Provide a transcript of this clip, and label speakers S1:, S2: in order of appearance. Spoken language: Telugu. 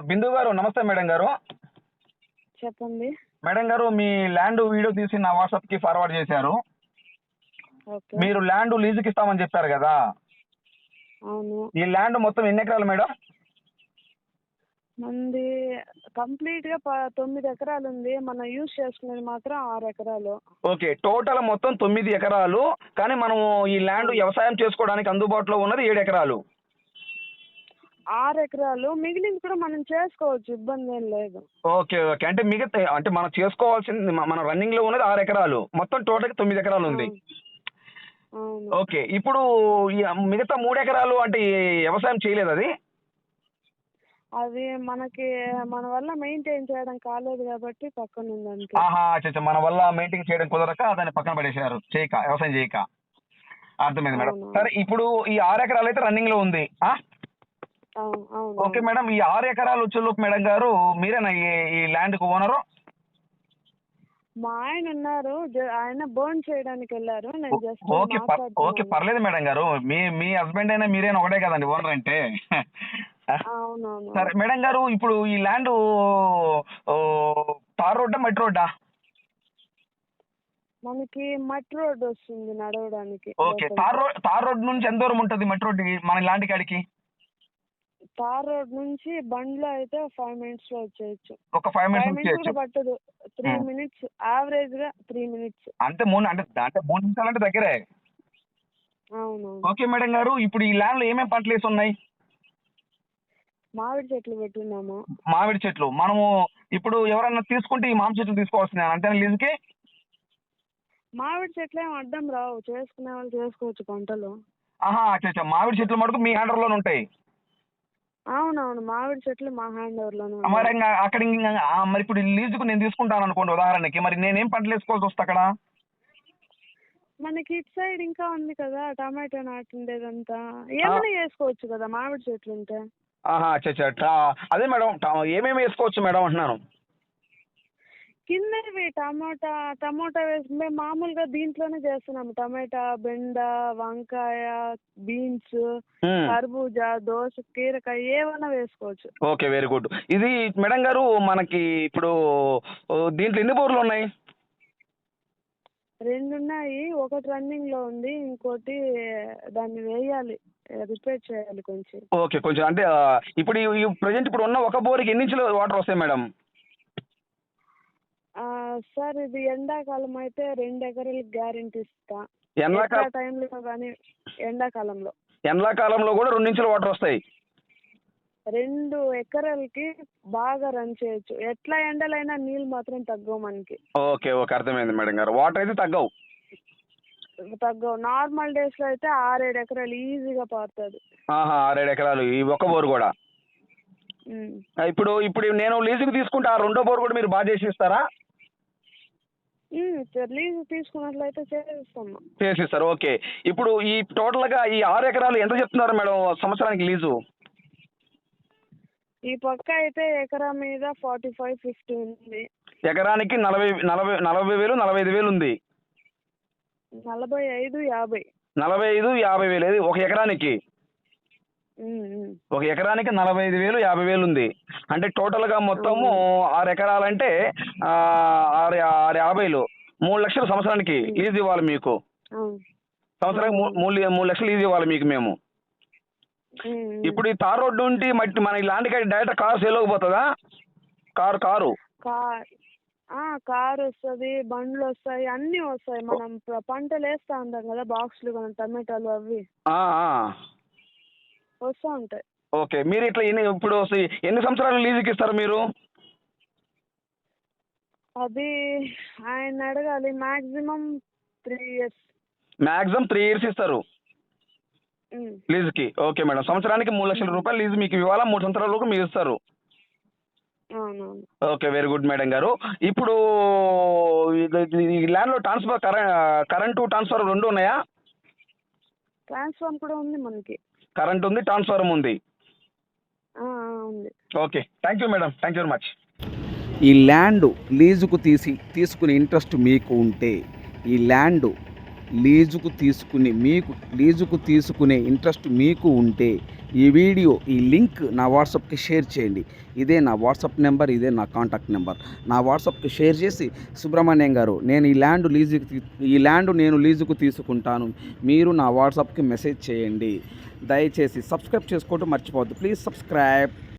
S1: బిందు గారు నమస్తే మేడం గారు.
S2: చెప్పండి.
S1: మేడం గారు, మీ ల్యాండ్ వీడియో తీసి నా వాట్సాప్ కి ఫార్వర్డ్ చేశారు.
S2: ఓకే.
S1: మీరు ల్యాండ్ లీజుకి ఇస్తామని చెప్పారు కదా.
S2: అవును.
S1: ఈ ల్యాండ్ మొత్తం ఎన్ని ఎకరాలు మేడం?
S2: మంది కంప్లీట్ గా 9 ఎకరాలు ఉంది. మనం యూజ్ చేసుకునేది మాత్రం 6 ఎకరాలు.
S1: ఓకే, టోటల్ మొత్తం 9 ఎకరాలు. కానీ మనం ఈ ల్యాండ్ వ్యవసాయం చేసుకోవడానికి అందుబాటులో ఉన్నది 7 ఎకరాలు.
S2: 6 ఎకరాలు మిగిలింది కూడా మనం చేసుకోవచ్చు, ఇబ్బంది ఏం లేదు.
S1: ఓకే ఓకే, అంటే మిగతా అంటే మనం చేసుకోవాల్సింది మన రన్నింగ్ లో ఉన్నది 6 ఎకరాలు, మొత్తం టోటల్ 9 ఎకరాలు ఉంది.
S2: అవును.
S1: ఓకే, ఇప్పుడు ఈ మిగతా 3 ఎకరాలు అంటే వ్యవసాయం చేయలేదు అది?
S2: అది మనకి మన వల్ల మెయింటైన్ చేయడం కాలేదు కాబట్టి పక్కన ఉంది అంతే.
S1: ఆహా, అచ్చా, మన వల్ల మెయింటైన్ చేయడం కుదరక దాన్ని పక్కన పడేసారు, చేయక వ్యవసాయం చేయక. అర్థమైంది మేడం.
S2: అవును.
S1: సరే, ఇప్పుడు ఈ 6 ఎకరాలు అయితే రన్నింగ్ లో ఉంది.
S2: అవును.
S1: ఓకే మేడం, ఈ 6 ఎకరాలు వచ్చేలోపు మేడం గారు మీరేనా ఈ ల్యాండ్ కు ఓనరు?
S2: మా ఆయన ఉన్నారు, ఆయన బర్న్ చేయడానికి వెళ్ళారు. నేను జస్ట్
S1: ఓకే ఓకే, పర్లేదు మేడం గారు. మీ మీ హస్బెండ్ అయినా మీరైనా ఒకటే కదండి ఓనర్ అంటే.
S2: అవునవును.
S1: సరే మేడం గారు, ఇప్పుడు ఈ ల్యాండ్ తార్ రోడ్డా మట్టి రోడ్డా?
S2: మనకి మట్టి రోడ్ వస్తుంది నడవడానికి.
S1: ఓకే, తార్ రోడ్ నుంచి ఎంత దూరం ఉంటుంది మట్టి రోడ్డుకి మన ల్యాండ్ కాడికి?
S2: తార్ రోడ్ నుంచి బండ్లో అయితే 5 minutes లో వచ్చేయచ్చు.
S1: ఒక 5 minutes
S2: 5 minutes
S1: వచ్చేయచ్చు.
S2: కూడా పట్టదు, 3 minutes, యావరేజ్ గా 3 minutes.
S1: అంటే 3 నిమిషాలు అంటే దగ్గరే.
S2: అవును.
S1: ఓకే మేడం గారు, ఇప్పుడు ఈ ల్యాండ్ లో ఏమేమి పంటలు వేసి ఉన్నాయి?
S2: మామిడి చెట్లు పెట్టున్నాము.
S1: మామిడి చెట్లు. మనము ఇప్పుడు ఎవరన్నా తీసుకుంటే ఈ మామిడి చెట్లు తీసుకోవాల్సిందే అంతే లీజుకి?
S2: మామిడి చెట్లు ఏం అడ్డం రావు, చేసుకునే వాళ్ళు చేసుకోవచ్చు పంటలు.
S1: ఆహా, అచ్చా, మామిడి చెట్లు మటుకు మీ హ్యాండర్ లోనే ఉంటాయి.
S2: అవునవును, మామిడి చెట్లు మా హ్యాండ్ ఓవర్ లోనే
S1: మరి అక్కడ మరి ఇప్పుడు లీజుకు నేను తీసుకుంటాను అనుకోండి ఉదాహరణకి, మరి నేనేం పంటలు వేసుకోవాల్సి వస్తా అక్కడ?
S2: మనకి ఇటు సైడ్ ఇంకా ఉంది కదా టమాటో నాటుండేదంతా, ఏమైనా వేసుకోవచ్చు కదా మామిడి చెట్లు ఉంటే.
S1: ఆహా, అచ్చా, అదే మేడం, ఏమేమి వేసుకోవచ్చు మేడం అంటున్నాను.
S2: కిందవి టమోటా వేసి మేము మామూలుగా దీంట్లోనే చేస్తున్నాము. టమాటా, బెండ, వంకాయ, బీన్స్, కర్బూజా, దోస, కీరకాయ ఏమైనా వేసుకోవచ్చు.
S1: Okay, very good. ఇది మేడం గారు, మనకి ఇప్పుడు దీంట్లో ఎన్ని బోర్లు ఉన్నాయి?
S2: 2 ఉన్నాయి. ఒకటి రన్నింగ్ లో ఉంది, ఇంకోటి దాన్ని వేయాలి, రిపేర్ చేయాలి కొంచెం.
S1: ఓకే, కొంచెం అంటే ఇప్పుడు ప్రజెంట్ ఇప్పుడు ఉన్న ఒక బోర్కి ఎన్ని ఇంచులు వాటర్ వస్తాయి మేడం?
S2: సార్ ఇది ఎండాకాలం అయితే 2 ఎకరాలకు గ్యారెంటీ ఇస్తా. టైంలో కానీ
S1: ఎండాకాలంలో కూడా 2 ఇంచులు వాటర్ వస్తాయి.
S2: 2 ఎకరాలకి బాగా రన్ చేయొచ్చు. ఎట్లా ఎండలైనా నీళ్ళు మాత్రం తగ్గవు మనకి.
S1: ఓకే ఓకే, అర్థమైంది మేడం గారు. వాటర్ అయితే తగ్గవు.
S2: నార్మల్ డేస్ లో అయితే 6-7 ఎకరాలు ఈజీగా పారుతుంది.
S1: 6-7 ఎకరాలు ఈ ఒక్క బోర్ కూడా. ఇప్పుడు నేను లీజుకి తీసుకుంటే ఆ రెండో బోర్ కూడా మీరు బాగా చేసి ఇస్తారా?
S2: లీజు తీసుకున్నట్లయితే
S1: చేసిస్తారు. ఓకే, ఇప్పుడు ఈ టోటల్ గా ఈ 6 ఎకరాలు ఎంత చెప్తున్నారు మేడం సంవత్సరానికి లీజు?
S2: ఈ పక్క అయితే ఎకరా మీద 45-50 ఉంది.
S1: ఎకరానికి 40,000 45,000 ఉంది.
S2: 45-50.
S1: 45,000-50,000 ఒక ఎకరానికి. ఒక ఎకరానికి 45,000 50,000 ఉంది. అంటే టోటల్ గా మొత్తము 6 ఎకరాలంటే 6-50 3 లక్షలు సంవత్సరానికి లీజ్ ఇవ్వాలి మీకు. సంవత్సరానికి 3 లక్షలు లీజ్ ఇవ్వాలి మీకు మేము. ఇప్పుడు ఈ తార్ రోడ్డు నుండి మట్టి మన ల్యాండ్ కి డైరెక్ట్ కారు సేల్ పోతుందా? కారు
S2: వస్తుంది, బండ్లు వస్తాయి, అన్ని వస్తాయి. మనం పంటలు వేస్తా ఉంటాం కదా, బాక్స్లు మనం టమాటాలు అవి వస్తూ ఉంటాయి.
S1: ఓకే, మీరు ఇట్లా ఇప్పుడు ఎన్ని సంవత్సరాలు లీజుకి ఇస్తారు మీరు?
S2: అది ఆయన అడగాలి. Maximum 3 years.
S1: మాక్సిమం 3 years ఇస్తారు లీజుకి. ఓకే మేడం, సంవత్సరానికి 3 లక్షల రూపాయలు లీజు మీకు ఇవ్వాలా, 3 సంవత్సరాల వరకు మీరు ఇస్తారు. ఓకే, వెరీ గుడ్ మేడం గారు. ఇప్పుడు ఈ ల్యాండ్ లో కరెంటు ట్రాన్స్ఫర్ 2 ఉన్నాయా?
S2: ట్రాన్స్ఫార్మ్ కూడా ఉంది మనకి.
S1: కరెంట్ ఉంది, ట్రాన్స్ఫార్మర్ ఉంది. Okay, thank you madam, thank you very much.
S3: ఈ ల్యాండ్ లీజుకు తీసుకునే ఇంట్రెస్ట్ మీకు ఉంటే ఈ ల్యాండ్ లీజుకు తీసుకునే ఇంట్రెస్ట్ మీకు ఉంటే ఈ లింక్ నా వాట్సాప్కి షేర్ చేయండి. ఇదే నా వాట్సాప్ నెంబర్, ఇదే నా కాంటాక్ట్ నెంబర్. నా వాట్సాప్కి షేర్ చేసి, సుబ్రహ్మణ్యం గారు నేను ఈ ల్యాండ్ నేను లీజుకు తీసుకుంటాను, మీరు నా వాట్సాప్కి మెసేజ్ చేయండి. దయచేసి సబ్స్క్రైబ్ చేసుకోవడం మర్చిపోవద్దు. Please subscribe.